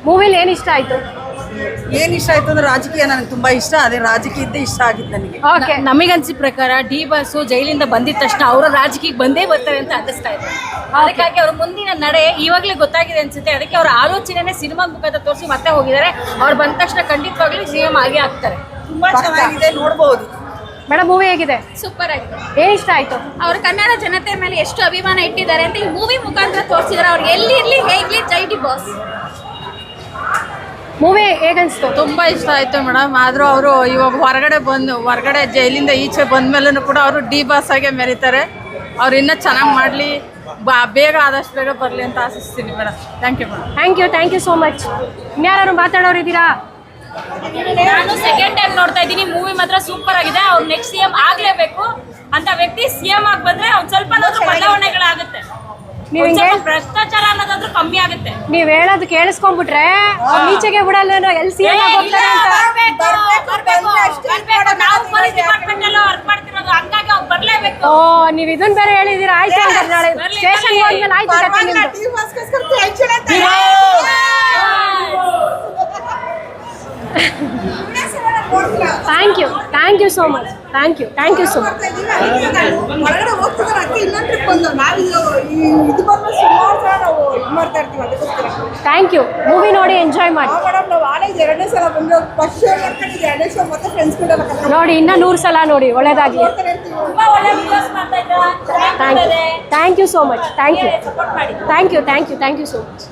ಮೂವಿಲಿ ಏನು ಇಷ್ಟ ಆಯ್ತು? ಏನು ಇಷ್ಟ ಆಯ್ತು ಅಂದ್ರೆ ರಾಜಕೀಯ ನನಗೆ ತುಂಬಾ ಇಷ್ಟ. ಅದೇ ರಾಜಕೀಯದ್ದೇ ಇಷ್ಟ ಆಗಿತ್ತು ನನಗೆ. ಓಕೆ, ನಮಗನ್ಸಿದ ಪ್ರಕಾರ ಡಿ ಬಾಸು ಜೈಲಿಂದ ಬಂದಿದ ತಕ್ಷಣ ಅವರ ರಾಜಕೀಯಕ್ಕೆ ಬಂದೇ ಬರ್ತಾರೆ ಅಂತ ಅನ್ನಿಸ್ತಾ ಇದೆ. ಅದಕ್ಕಾಗಿ ಅವ್ರ ಮುಂದಿನ ನಡೆ ಇವಾಗಲೇ ಗೊತ್ತಾಗಿದೆ ಅನ್ಸುತ್ತೆ. ಅದಕ್ಕೆ ಅವ್ರ ಆಲೋಚನೆ ಸಿನಿಮಾ ಮುಖಾಂತರ ತೋರಿಸಿ ಮತ್ತೆ ಹೋಗಿದ್ದಾರೆ. ಅವ್ರು ಬಂದ ತಕ್ಷಣ ಖಂಡಿತವಾಗ್ಲೂ ಸಿಎಂ ಆಗೇ ಆಗ್ತಾರೆ. ತುಂಬಾ ಚೆನ್ನಾಗಿದೆ, ನೋಡಬಹುದು. ಮೇಡಮ್ ಮೂವಿ ಹೇಗಿದೆ? ಸೂಪರ್ ಆಗಿದೆ. ಏನು ಇಷ್ಟ ಆಯ್ತು? ಅವ್ರ ಕನ್ನಡ ಜನತೆ ಮೇಲೆ ಎಷ್ಟು ಅಭಿಮಾನ ಇಟ್ಟಿದ್ದಾರೆ ಅಂತ ಈ ಮೂವಿ ಮುಖಾಂತರ ತೋರಿಸಿದ್ದಾರೆ. ಅವ್ರು ಎಲ್ಲಿ ಇರ್ಲಿ ಹೇಗ್ಲಿ ಜೈ ಡಿ ಬಾಸ್. ಮೂವಿ ಹೇಗನ್ಸ್ತು? ತುಂಬಾ ಇಷ್ಟ ಆಯ್ತು ಮೇಡಮ್. ಆದ್ರೂ ಅವರು ಇವಾಗ ಹೊರಗಡೆ ಜೈಲಿಂದ ಈಚೆ ಬಂದ್ಮೇಲೂ ಕೂಡ ಅವರು ಡಿ ಬಾಸ್ ಆಗಿ ಮೆರೀತಾರೆ. ಅವ್ರು ಇನ್ನೂ ಚೆನ್ನಾಗಿ ಮಾಡಲಿ, ಬೇಗ ಆದಷ್ಟು ಬೇಗ ಬರಲಿ ಅಂತ ಆಶಿಸ್ತೀನಿ madam. Thank you madam. Thank you so much. ಇನ್ಯಾರು ಮಾತಾಡೋರು ಇದ್ದೀರಾ? ನಾನು ಸೆಕೆಂಡ್ ಟೈಮ್ ನೋಡ್ತಾ ಇದ್ದೀನಿ. ಮೂವಿ ಮಾತ್ರ ಸೂಪರ್ ಆಗಿದೆ. ಅವ್ರು ನೆಕ್ಸ್ಟ್ ಸಿಎಂ ಆಗ್ಲೇಬೇಕು ಅಂತ ವ್ಯಕ್ತಿ ಸಿಎಂ ಆಗಿ ಬಂದ್ರೆ ಅವ್ರು ಸ್ವಲ್ಪ ಬದಲಾವಣೆಗಳಾಗುತ್ತೆ. ನೀವು ಭ್ರಷ್ಟಾಚಾರ ಅನ್ನೋದಾದ್ರೂ ಕಮ್ಮಿ ಆಗುತ್ತೆ. ನೀವ್ ಹೇಳೋದು ಕೇಳಿಸ್ಕೊಂಡ್ಬಿಟ್ರೆ ಈಚೆಗೆ ಬಿಡಲ್ಲ ಎಲ್ಲಿ ಸಿ ಎಂ ಹೋಗ್ತಾರೆ ಅಂತ. ಓ, ನೀವ್ ಇದನ್ ಬೇರೆ ಹೇಳಿದೀರಾ. ಆಯ್ತು ಅಂದ್ರೆ ನಾಳೆ ಸ್ಟೇಷನ್ ಹೋದ್ಮೇಲೆ ಆಯ್ತು ಕತೆ ನಿಮ್ದು. Thank you so much. Thank you so much. ಹೊರಗಡೆ ಹೋಗ್ತಿದ್ದಾರೆ ಅದಕ್ಕೆ ಇನ್ನೊಂದು ಟ್ರಿಪ್ ಬಂದು ನಾವು ಇದು ಬಂದು ಸುಮಾರು ಸಲ ನಾವು ಇದು ಮಾಡ್ತಾ ಇರ್ತೀವಿ. ಅದಕ್ಕೋಸ್ಕರ ಥ್ಯಾಂಕ್ ಯು. ಮೂವಿ ನೋಡಿ ಎಂಜಾಯ್ ಮಾಡಿ. ಮೇಡಮ್ ನಾವು ಆಲೇ 2ನೇ ಸಲ ಬಂದು ಫಸ್ಟ್ ಶೋ ಮಾಡ್ಕೊಂಡಿದ್ದೆ. 2ನೇ ಶೋ ಮತ್ತೆ ಫ್ರೆಂಡ್ಸ್ ಕೂಡ ನೋಡಿ, ಇನ್ನ 100 ಸಲ ನೋಡಿ. ಒಳ್ಳೇದಾಗ್ಲಿ. Thank you so much. Thank you so much.